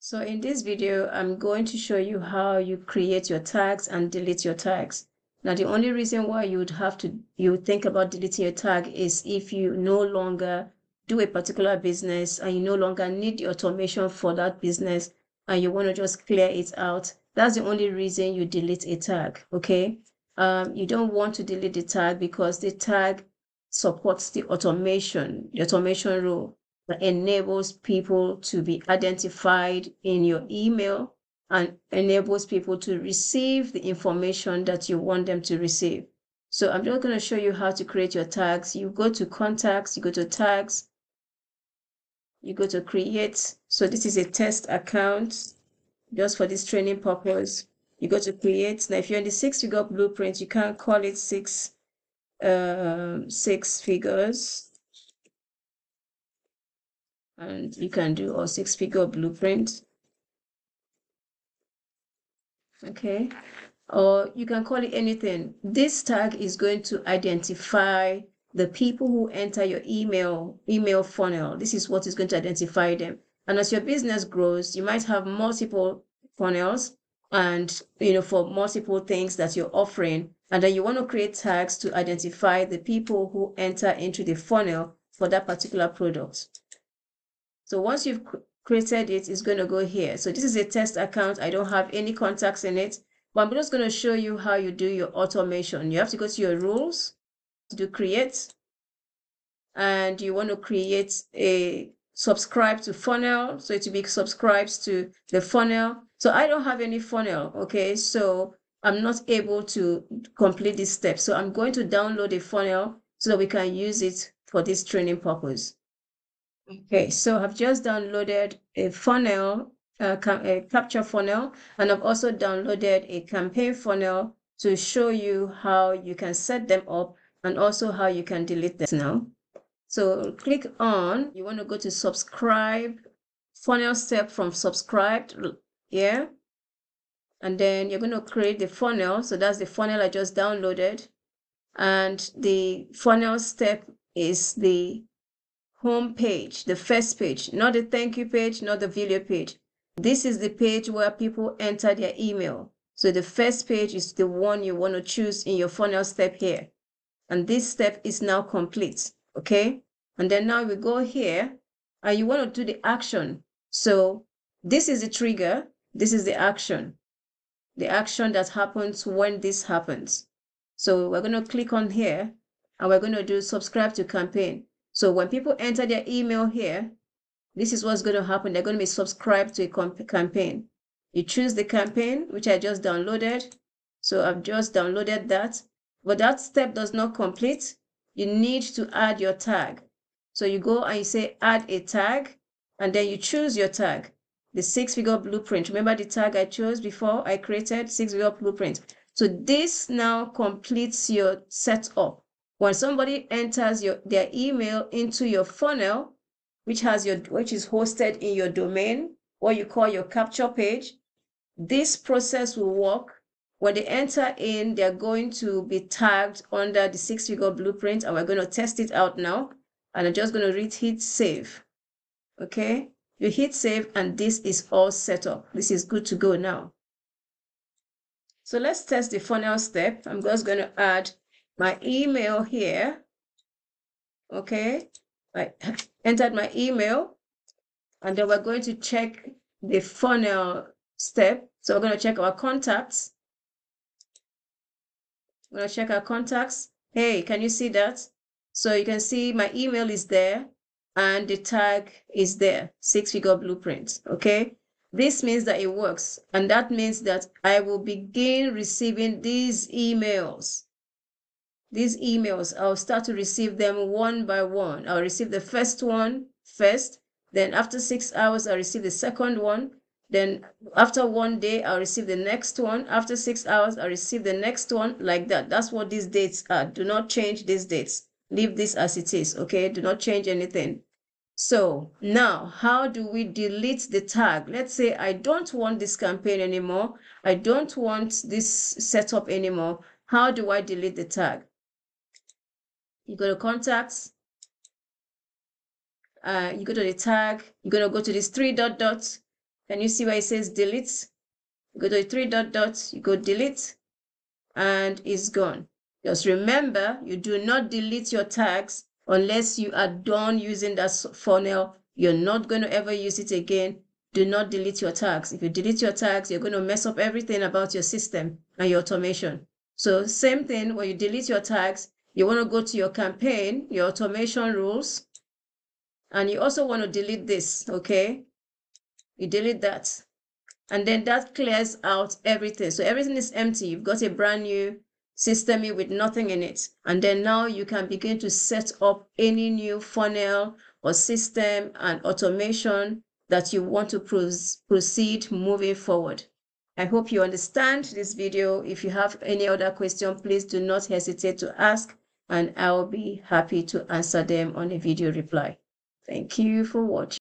So in this video, I'm going to show you how you create your tags and delete your tags. Now, the only reason why you would think about deleting your tag is if you no longer do a particular business and you no longer need the automation for that business and you want to just clear it out. That's the only reason you delete a tag, okay? You don't want to delete the tag because the tag supports the automation rule that enables people to be identified in your email and enables people to receive the information that you want them to receive. So I'm just going to show you how to create your tags. You go to contacts, you go to tags, you go to create. So this is a test account just for this training purpose. You go to create. Now, if you're in the 6-figure blueprint, you can't call it six figures. And you can do a 6-figure blueprint. Okay, or you can call it anything. This tag is going to identify the people who enter your email funnel. This is what is going to identify them. And as your business grows, you might have multiple funnels and for multiple things that you're offering, and then you want to create tags to identify the people who enter into the funnel for that particular product. So once you've created it, it's going to go here. So this is a test account. I don't have any contacts in it, but I'm just going to show you how you do your automation. You have to go to your rules, to do create, and you want to create a subscribe to funnel. So it will be subscribes to the funnel. So I don't have any funnel, okay? So I'm not able to complete this step. So I'm going to download a funnel so that we can use it for this training purpose. Okay, so I've just downloaded a funnel, a capture funnel, and I've also downloaded a campaign funnel to show you how you can set them up and also how you can delete them now. So click on, you want to go to subscribe, funnel step from subscribed, yeah. And then you're going to create the funnel. So that's the funnel I just downloaded. And the funnel step is the home page, the first page, not the thank you page, not the video page. This is the page where people enter their email. So the first page is the one you want to choose in your funnel step here. And this step is now complete, okay? And then now we go here and you want to do the action. So this is the trigger. This is the action that happens when this happens. So we're going to click on here and we're going to do subscribe to campaign. So when people enter their email here, this is what's going to happen. They're going to be subscribed to a campaign. You choose the campaign, which I just downloaded. So I've just downloaded that. But that step does not complete. You need to add your tag. So you go and you say add a tag, and then you choose your tag. The 6-figure blueprint. Remember the tag I chose before I created 6-figure blueprint. So this now completes your setup. When somebody enters their email into your funnel, which is hosted in your domain, what you call your capture page, this process will work. When they enter in, they're going to be tagged under the 6-figure blueprint, and we're going to test it out now. And I'm just going to hit save. Okay, you hit save, and this is all set up. This is good to go now. So let's test the funnel step. I'm just going to add my email here. Okay, I entered my email, and then we're going to check the funnel step. So we're going to check our contacts. We're going to check our contacts. Hey, can you see that? So you can see my email is there and the tag is there, 6-figure blueprint. Okay, this means that it works, and that means that I will begin receiving these emails. I'll start to receive them one by one. I'll receive the first one first. Then after 6 hours, I'll receive the second one. Then after 1 day, I'll receive the next one. After 6 hours, I'll receive the next one, like that. That's what these dates are. Do not change these dates. Leave this as it is, okay? Do not change anything. So now, how do we delete the tag? Let's say I don't want this campaign anymore. I don't want this setup anymore. How do I delete the tag? You go to contacts, you go to the tag, you're going to go to these 3 dots, Can you see where it says delete? You go to the three dots, you go delete, and it's gone. Just remember, you do not delete your tags unless you are done using that funnel. You're not going to ever use it again. Do not delete your tags. If you delete your tags, you're going to mess up everything about your system and your automation. So same thing, when you delete your tags, you want to go to your campaign, your automation rules, and you also want to delete this, okay? You delete that. And then that clears out everything. So everything is empty. You've got a brand new Systeme with nothing in it. And then now you can begin to set up any new funnel or system and automation that you want to proceed moving forward. I hope you understand this video. If you have any other question, please do not hesitate to ask, and I'll be happy to answer them on a video reply. Thank you for watching.